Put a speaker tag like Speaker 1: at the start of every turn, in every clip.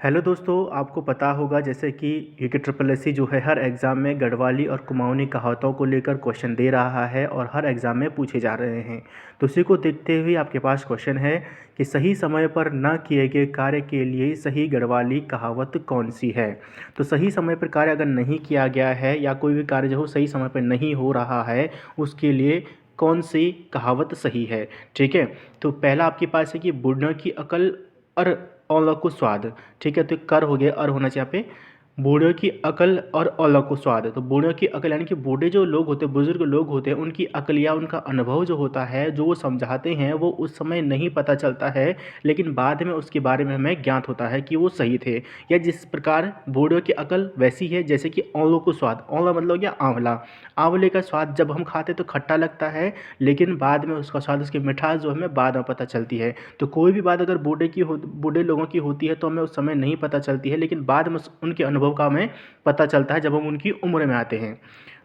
Speaker 1: Hello दोस्तों, आपको पता होगा जैसे कि यूके ट्रिपल एस सी जो है हर एग्ज़ाम में गढ़वाली और कुमाऊनी कहावतों को लेकर क्वेश्चन दे रहा है और हर एग्ज़ाम में पूछे जा रहे हैं। तो उसी को देखते हुए आपके पास क्वेश्चन है कि सही समय पर न किए गए कार्य के लिए सही गढ़वाली कहावत कौन सी है। तो सही समय पर कार्य अगर नहीं किया गया है या कोई भी कार्य जो सही समय पर नहीं हो रहा है, उसके लिए कौन सी कहावत सही है। ठीक है, तो पहला आपके पास है कि बूढ़ों की अकल और औलों को स्वाद। ठीक है, तो कर हो गया, और होना चाहिए यहाँ पे बूढ़ों की अकल और औलों को स्वाद। तो बूढ़ों की अकल यानी कि बूढ़े जो लोग होते हैं, बुजुर्ग लोग होते हैं, उनकी अकल या उनका अनुभव जो होता है, जो वो समझाते हैं, वो उस समय नहीं पता चलता है, लेकिन बाद में उसके बारे में हमें ज्ञात होता है कि वो सही थे। या जिस प्रकार बूढ़ों की अकल वैसी है जैसे कि औलों को स्वाद। औला मतलब हो गया आंवला। आंवले का स्वाद जब हम खाते तो खट्टा लगता है, लेकिन बाद में उसका स्वाद, उसकी मिठास जो हमें बाद में पता चलती है। तो कोई भी बात अगर बूढ़े लोगों की होती है तो हमें उस समय नहीं पता चलती है, लेकिन बाद में उनके अनुभव का हमें पता चलता है जब हम उनकी उम्र में आते हैं।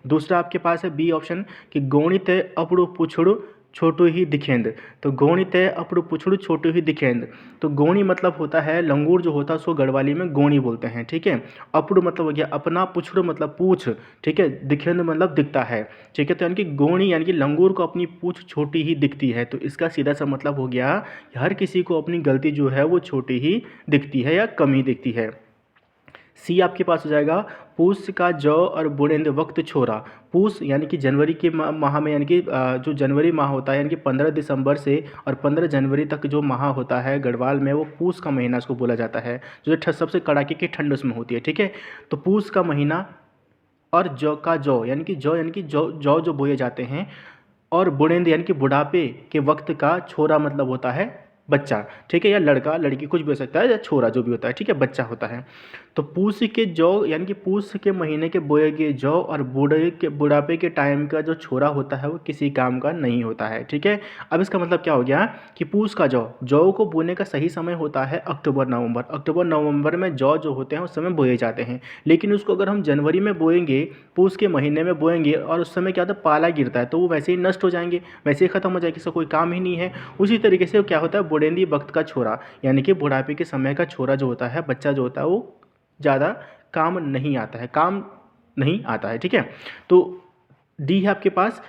Speaker 1: दूसरा आपके पास है बी ऑप्शन कि गौणित अपड़ु पुछड़ु छोटू ही दिखेंद। तो गौणित अपड़ु पुछड़ु छोटू ही दिखेंद। तो गौणी मतलब होता है लंगूर जो होता है, उसको गढ़वाली में गौणी बोलते हैं। ठीक है, अपड़ु मतलब हो गया अपना, पुछड़ु मतलब पूछ। ठीक है, दिखेंद मतलब दिखता है। ठीक है, तो यानी कि गौणी यानी कि लंगूर को अपनी पूछ छोटी ही दिखती है। तो इसका सीधा सा मतलब हो गया कि हर किसी को अपनी गलती जो है वो छोटी ही दिखती है या कम ही दिखती है। सी आपके पास हो जाएगा पूस का जौ और बुरेंद वक्त छोरा। पूस यानी कि जनवरी के माह में, यानी कि जो जनवरी माह होता है, यानी कि 15 दिसंबर से और 15 जनवरी तक जो माह होता है गढ़वाल में, वो पूस का महीना उसको बोला जाता है, जो सबसे कड़ाके की ठंड उसमें होती है। ठीक है, तो पूस का महीना और जौ का जौ यानी कि जौ जौ जो बोए जाते हैं, और बुढ़ेंद यानी कि बुढ़ापे के वक्त का छोरा मतलब होता है बच्चा। ठीक है, या लड़का लड़की कुछ भी हो सकता है, या छोरा जो भी होता है। ठीक है, बच्चा होता है। तो पूस के जौ यानी कि पूस के महीने के बोए गए जौ और बुढ़ापे के टाइम का जो छोरा होता है वो किसी काम का नहीं होता है। ठीक है, अब इसका मतलब क्या हो गया कि पूस का जौ को बोने का सही समय होता है अक्टूबर नवंबर। अक्टूबर नवंबर में जौ जो होते हैं उस समय बोए जाते हैं, लेकिन उसको अगर हम जनवरी में बोएंगे, पूस के महीने में बोएंगे, और उस समय क्या होता है पाला गिरता है, तो वो वैसे ही नष्ट हो जाएंगे, वैसे ही खत्म हो जाएगी, इसका कोई काम ही नहीं है। उसी तरीके से क्या होता है बुढ़ेंदी वक्त का छोरा यानी कि बुढ़ापे के समय का छोरा जो होता है, बच्चा जो होता है, वो ज़्यादा काम नहीं आता है, काम नहीं आता है। ठीक है, तो डी है आपके पास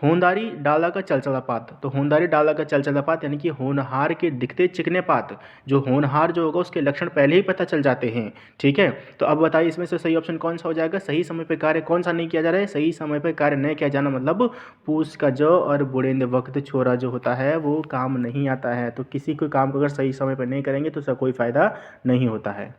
Speaker 1: होनदारी डाला का चलचला पात। तो होनदारी डाला का चलचला पात यानी कि होनहार के दिखते चिकने पात। जो होनहार जो होगा उसके लक्षण पहले ही पता चल जाते हैं। ठीक है, तो अब बताइए इसमें से सही ऑप्शन कौन सा हो जाएगा। सही समय पर कार्य कौन सा नहीं किया जा रहा है। सही समय पर कार्य नहीं किया जाना मतलब पूस का जौ और बुढ़ेंद वक्त छोरा जो होता है वो काम नहीं आता है। तो किसी कोई काम को अगर सही समय पर नहीं करेंगे तो उसका कोई फ़ायदा नहीं होता है।